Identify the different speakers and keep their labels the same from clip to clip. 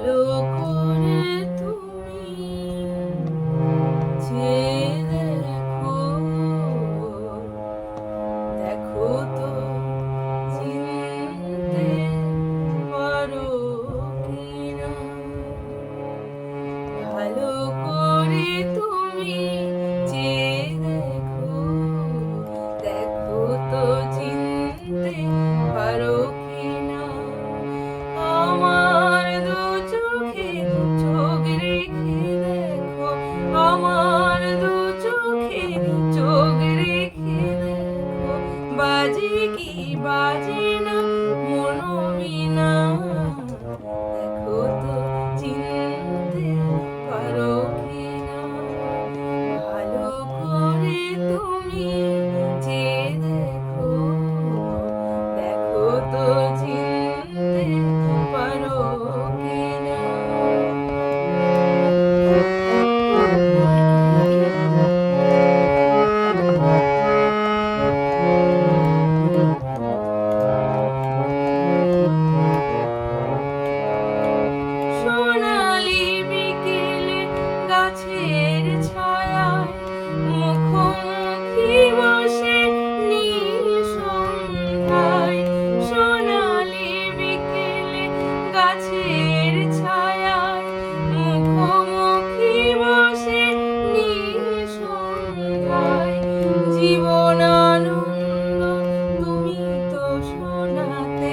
Speaker 1: ভালো করে তুমি চেয়ে দেখো, দেখো তো চিনতে পারো কিনা। ভালো করে তুমি চেয়ে দেখো, দেখো তো চিনতে পারো কিনা। আমার দু চোখে চোখ রেখে দেখো, আমার দু চোখে চোখ রেখে দেখো, বাজে কি বাজে না মনোবিনা। দেখো তো চিনতে পারো কিনা। ভালো করে তুমি চেয়ে দেখো, দেখো তো চিনতে পারো কিনা। সোনালি বিকেলে গাছের ছায়ায় মুখোমুখি বসে নীল সন্ধ্যায়। সোনালি বিকেলে গাছের ছায়ায় মুখোমুখি বসে নীল সন্ধ্যায়। জীবন আনন্দ তুমি তো শোনাতে,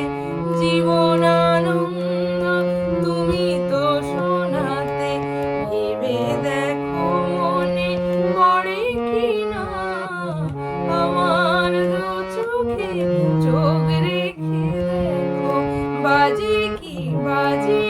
Speaker 1: জীবন আনন্দ তুমি তো শোনাতে, ভেবে দেখো মনে পড়ে কিনা। আমার দু চোখে চোখ রেখে দেখো, বাজে কি বাজে